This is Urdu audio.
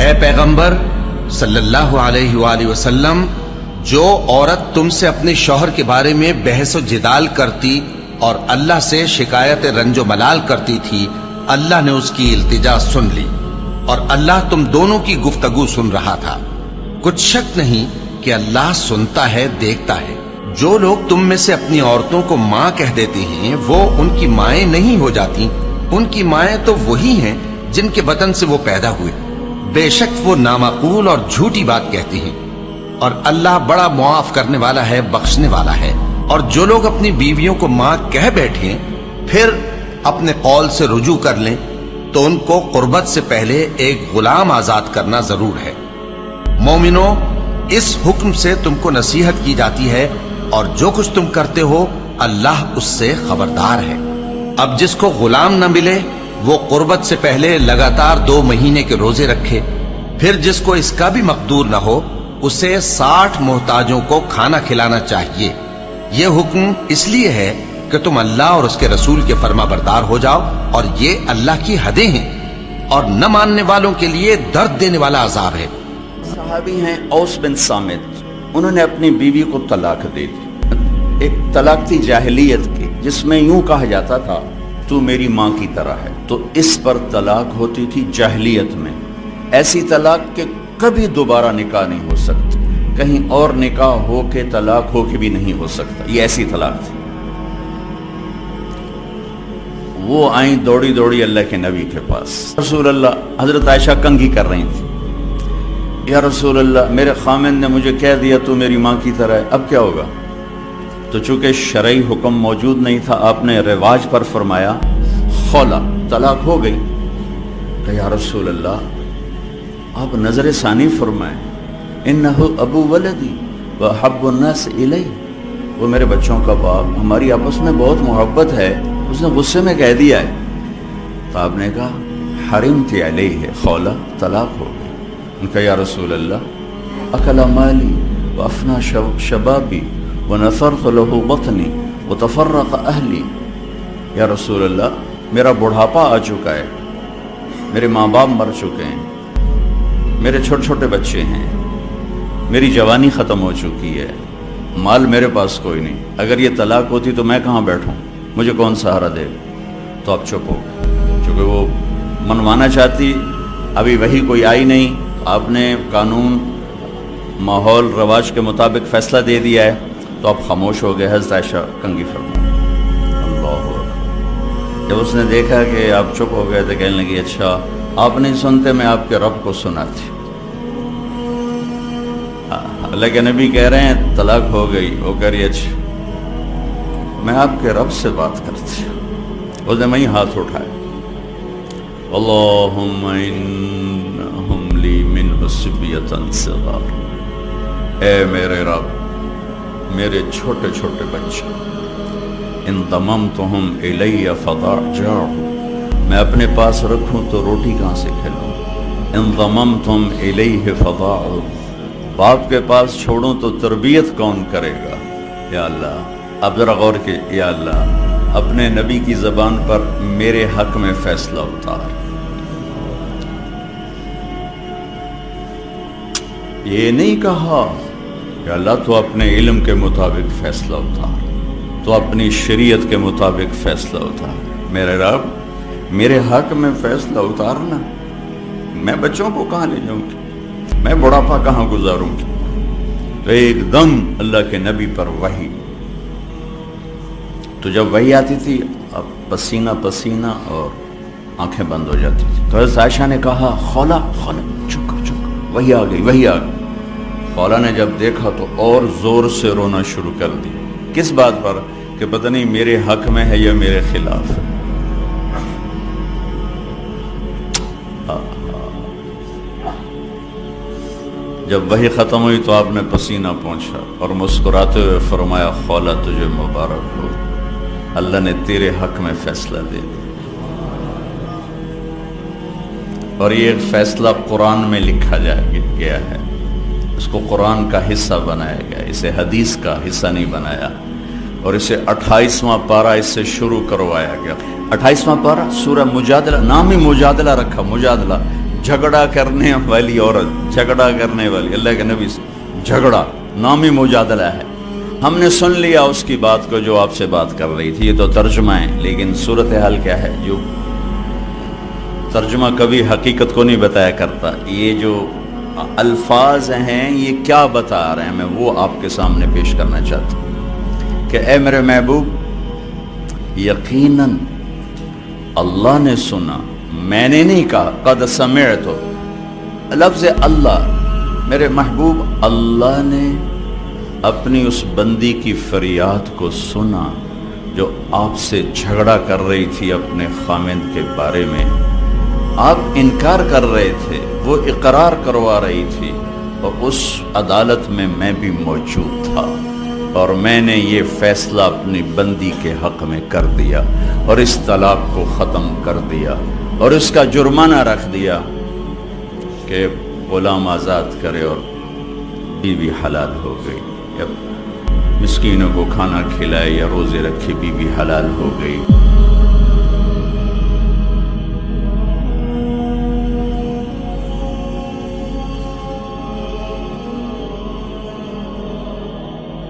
اے پیغمبر صلی اللہ علیہ وآلہ وسلم، جو عورت تم سے اپنے شوہر کے بارے میں بحث و جدال کرتی اور اللہ سے شکایت رنج و ملال کرتی تھی، اللہ نے اس کی التجا سن لی اور اللہ تم دونوں کی گفتگو سن رہا تھا۔ کچھ شک نہیں کہ اللہ سنتا ہے، دیکھتا ہے۔ جو لوگ تم میں سے اپنی عورتوں کو ماں کہہ دیتے ہیں وہ ان کی مائیں نہیں ہو جاتی، ان کی مائیں تو وہی ہیں جن کے بطن سے وہ پیدا ہوئے۔ بے شک وہ نامعقول اور جھوٹی بات کہتے ہیں، اور اللہ بڑا معاف کرنے والا ہے، بخشنے والا ہے۔ اور جو لوگ اپنی بیویوں کو ماں کہہ بیٹھیں پھر اپنے قول سے رجوع کر لیں تو ان کو قربت سے پہلے ایک غلام آزاد کرنا ضرور ہے۔ مومنو، اس حکم سے تم کو نصیحت کی جاتی ہے اور جو کچھ تم کرتے ہو اللہ اس سے خبردار ہے۔ اب جس کو غلام نہ ملے وہ قربت سے پہلے لگاتار 2 مہینے کے روزے رکھے، پھر جس کو اس کا بھی مقدور نہ ہو اسے 60 محتاجوں کو کھانا کھلانا چاہیے۔ یہ حکم اس لیے ہے کہ تم اللہ اور اس کے رسول کے فرما بردار ہو جاؤ، اور یہ اللہ کی حدیں ہیں، اور نہ ماننے والوں کے لیے درد دینے والا عذاب ہے۔ صحابی ہیں اوس بن صامت، انہوں نے اپنی بیوی کو طلاق دے دی۔ ایک طلاق تھی جاہلیت کی جس میں یوں کہا جاتا تھا تو میری ماں کی طرح ہے، تو اس پر طلاق ہوتی تھی جاہلیت میں۔ ایسی طلاق کہ کبھی دوبارہ نکاح نہیں ہو سکتا، کہیں اور نکاح ہو کے طلاق ہو کے بھی نہیں ہو سکتا، یہ ایسی طلاق تھی۔ وہ آئیں دوڑی دوڑی اللہ کے نبی کے پاس، رسول اللہ، حضرت عائشہ کنگھی کر رہی تھی، یا رسول اللہ میرے خامن نے مجھے کہہ دیا تو میری ماں کی طرح ہے، اب کیا ہوگا؟ تو چونکہ شرعی حکم موجود نہیں تھا، آپ نے رواج پر فرمایا خولا، طلاق ہو گئی۔ کہ یا رسول اللہ آپ نظر ثانی فرمائیں، انہو ابو ولدی وحب الناس الی، وہ میرے بچوں کا باپ، ہماری آپس میں بہت محبت ہے، اس نے غصے میں کہہ دیا ہے۔ تو آپ نے کہا حرمت علیہ خولا، طلاق ہو گئی۔ ان کا یا رسول اللہ اکل مالی وافنا شبابی ونثرت له بطنی وتفرق اہلی، یا رسول اللہ میرا بڑھاپا آ چکا ہے، میرے ماں باپ مر چکے ہیں، میرے چھوٹے چھوٹے بچے ہیں، میری جوانی ختم ہو چکی ہے، مال میرے پاس کوئی نہیں، اگر یہ طلاق ہوتی تو میں کہاں بیٹھوں، مجھے کون سہارا دے؟ تو اب چپ ہو، چونکہ وہ منوانا چاہتی، ابھی وہی کوئی آئی نہیں، آپ نے قانون ماحول رواج کے مطابق فیصلہ دے دیا ہے، تو آپ خاموش ہو گئے۔ حضرت عائشہ کنگھی فرمائی، اللہ اکبر۔ جب اس نے دیکھا کہ آپ چپ ہو گئے تو کہنے لگی اچھا آپ نہیں سنتے، میں آپ کے رب کو سناتی۔ اللہ کے نبی کہہ رہے ہیں طلاق ہو گئی، وہ کہہ رہی اچھا میں آپ کے رب سے بات کرتی ہوں۔ اس نے وہیں ہاتھ اٹھایا، اللہم انہم لی منہ صبیۃ صغار، اے میرے رب میرے چھوٹے چھوٹے بچے، ان ضممتہم الی فضاجعہم، میں اپنے پاس رکھوں تو روٹی کہاں سے کھلاؤں، ان ضممتم الیہ فضاعہ، باپ کے پاس چھوڑوں تو تربیت کون کرے گا؟ یا اللہ اب ذرا غور کے، یا اللہ اپنے نبی کی زبان پر میرے حق میں فیصلہ اتار۔ یہ نہیں کہا کہ اللہ تو اپنے علم کے مطابق فیصلہ اتار، تو اپنی شریعت کے مطابق فیصلہ اتار۔ میرے رب میرے حق میں فیصلہ اتارنا، میں بچوں کو کہاں لے جاؤں گی، میں بڑھاپا کہاں گزاروں گی؟ تو ایک دم اللہ کے نبی پر وحی، تو جب وحی آتی تھی اب پسینہ پسینہ اور آنکھیں بند ہو جاتی تھی۔ تو حضرت عائشہ نے کہا خولا خولا، چپ کر چپ کر، وحی آ گئی وحی آ گئی۔ خولا نے جب دیکھا تو اور زور سے رونا شروع کر دی، کس بات پر؟ کہ پتہ نہیں میرے حق میں ہے یا میرے خلاف ہے۔ جب وحی ختم ہوئی تو آپ نے پسینہ پہنچا اور مسکراتے ہوئے فرمایا خولا تجھے مبارک ہو، اللہ نے تیرے حق میں فیصلہ دے دیا۔ اور یہ فیصلہ قرآن میں لکھا گیا ہے، اس کو قرآن کا حصہ بنایا گیا، اسے حدیث کا حصہ نہیں بنایا، اور اسے 28واں پارہ اس سے شروع کروایا گیا۔ 28واں پارہ سورہ مجادلہ، نام ہی مجادلہ رکھا، مجادلہ جھگڑا کرنے والی عورت، جھگڑا کرنے والی، اللہ کے نبی سے جھگڑا نامی مجادلہ ہے۔ ہم نے سن لیا اس کی بات کو جو آپ سے بات کر رہی تھی، یہ تو ترجمہ ہے، لیکن صورتحال کیا ہے؟ جو ترجمہ کبھی حقیقت کو نہیں بتایا کرتا، یہ جو الفاظ ہیں یہ کیا بتا رہے ہیں، میں وہ آپ کے سامنے پیش کرنا چاہتا ہوں کہ اے میرے محبوب، یقیناً اللہ نے سنا، میں نے نہیں کہا، قد سمعت، لفظ اللہ، میرے محبوب اللہ نے اپنی اس بندی کی فریاد کو سنا جو آپ سے جھگڑا کر رہی تھی اپنے خامند کے بارے میں۔ آپ انکار کر رہے تھے، وہ اقرار کروا رہی تھی، اور اس عدالت میں میں بھی موجود تھا، اور میں نے یہ فیصلہ اپنی بندی کے حق میں کر دیا اور اس طلاق کو ختم کر دیا اور اس کا جرمانہ رکھ دیا کہ غلام آزاد کرے اور بیوی حلال ہو گئی، یا مسکینوں کو کھانا کھلائے یا روزے رکھے بیوی حلال ہو گئی۔